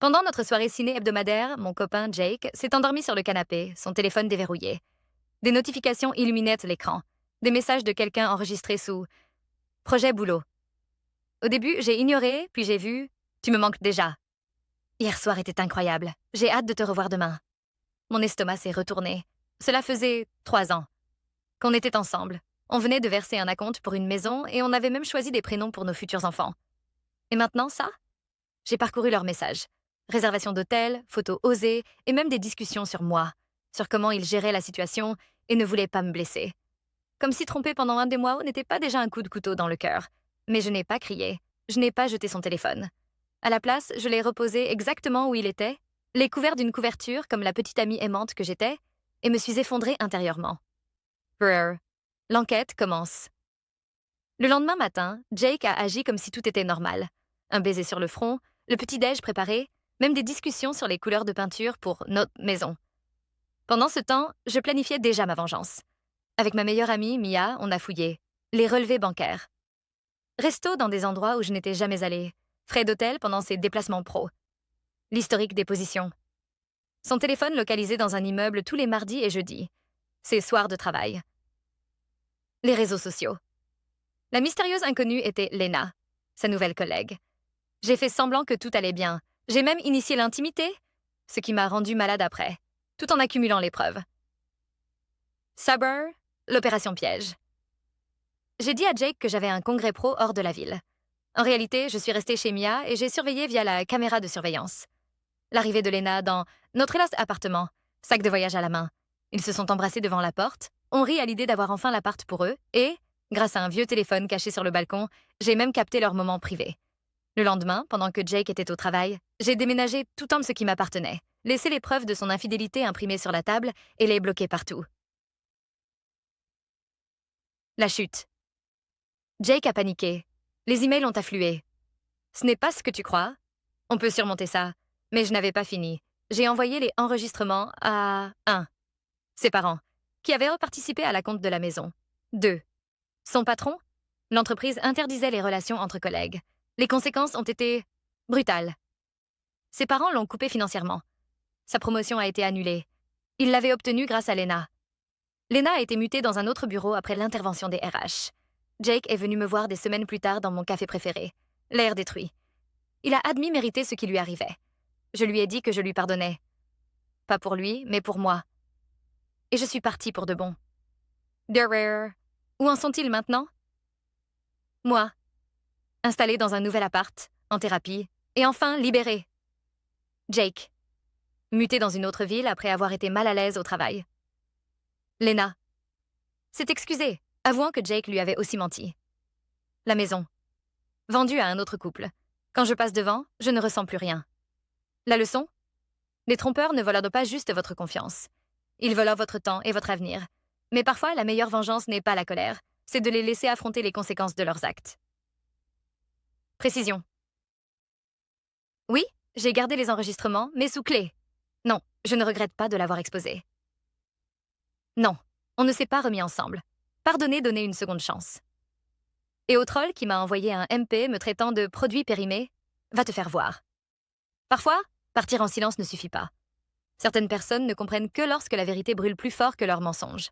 Pendant notre soirée ciné hebdomadaire, mon copain Jake s'est endormi sur le canapé, son téléphone déverrouillé. Des notifications illuminaient l'écran. Des messages de quelqu'un enregistrés sous Projet boulot. Au début, j'ai ignoré, puis j'ai vu Tu me manques déjà. Hier soir était incroyable. J'ai hâte de te revoir demain. Mon estomac s'est retourné. Cela faisait 3 ans qu'on était ensemble. On venait de verser un acompte pour une maison et on avait même choisi des prénoms pour nos futurs enfants. Et maintenant, ça? J'ai parcouru leurs messages. Réservation d'hôtel, photos osées et même des discussions sur moi, sur comment ils géraient la situation et ne voulaient pas me blesser. Comme si tromper pendant un des mois n'était pas déjà un coup de couteau dans le cœur. Mais je n'ai pas crié. Je n'ai pas jeté son téléphone. À la place, je l'ai reposé exactement où il était, l'ai couvert d'une couverture comme la petite amie aimante que j'étais, et me suis effondrée intérieurement. Brr. L'enquête commence. Le lendemain matin, Jake a agi comme si tout était normal. Un baiser sur le front, le petit-déj préparé, même des discussions sur les couleurs de peinture pour notre maison. Pendant ce temps, je planifiais déjà ma vengeance. Avec ma meilleure amie, Mia, on a fouillé. Les relevés bancaires. Resto dans des endroits où je n'étais jamais allée. Frais d'hôtel pendant ses déplacements pro. L'historique des positions. Son téléphone localisé dans un immeuble tous les mardis et jeudis. Ses soirs de travail. Les réseaux sociaux. La mystérieuse inconnue était Lena, sa nouvelle collègue. J'ai fait semblant que tout allait bien. J'ai même initié l'intimité, ce qui m'a rendu malade après, tout en accumulant les preuves. Sabre, l'opération piège. J'ai dit à Jake que j'avais un congrès pro hors de la ville. En réalité, je suis restée chez Mia et j'ai surveillé via la caméra de surveillance. L'arrivée de Lena dans notre hélas appartement, sac de voyage à la main. Ils se sont embrassés devant la porte, ont ri à l'idée d'avoir enfin l'appart pour eux et, grâce à un vieux téléphone caché sur le balcon, j'ai même capté leur moment privé. Le lendemain, pendant que Jake était au travail, j'ai déménagé tout en ce qui m'appartenait, laissé les preuves de son infidélité imprimées sur la table et les bloqué partout. La chute. Jake a paniqué. Les emails ont afflué. Ce n'est pas ce que tu crois. On peut surmonter ça. Mais je n'avais pas fini. J'ai envoyé les enregistrements à 1. Ses parents, qui avaient reparticipé à la compte de la maison. 2. Son patron. L'entreprise interdisait les relations entre collègues. Les conséquences ont été brutales. Ses parents l'ont coupé financièrement. Sa promotion a été annulée. Il l'avait obtenue grâce à Lena. Lena a été mutée dans un autre bureau après l'intervention des RH. Jake est venu me voir des semaines plus tard dans mon café préféré. L'air détruit. Il a admis mériter ce qui lui arrivait. Je lui ai dit que je lui pardonnais. Pas pour lui, mais pour moi. Et je suis partie pour de bon. Derrière. Où en sont-ils maintenant? Moi. Installée dans un nouvel appart, en thérapie, et enfin libérée. Jake. Muté dans une autre ville après avoir été mal à l'aise au travail. Lena. S'est excusée, avouant que Jake lui avait aussi menti. La maison. Vendue à un autre couple. Quand je passe devant, je ne ressens plus rien. La leçon? Les trompeurs ne volent pas juste votre confiance. Ils volent votre temps et votre avenir. Mais parfois, la meilleure vengeance n'est pas la colère, c'est de les laisser affronter les conséquences de leurs actes. Précision. Oui, j'ai gardé les enregistrements, mais sous clé. Non, je ne regrette pas de l'avoir exposé. Non, on ne s'est pas remis ensemble. Pardonnez, donnez une seconde chance. Et au troll qui m'a envoyé un MP me traitant de produit périmé, va te faire voir. Parfois, partir en silence ne suffit pas. Certaines personnes ne comprennent que lorsque la vérité brûle plus fort que leurs mensonges.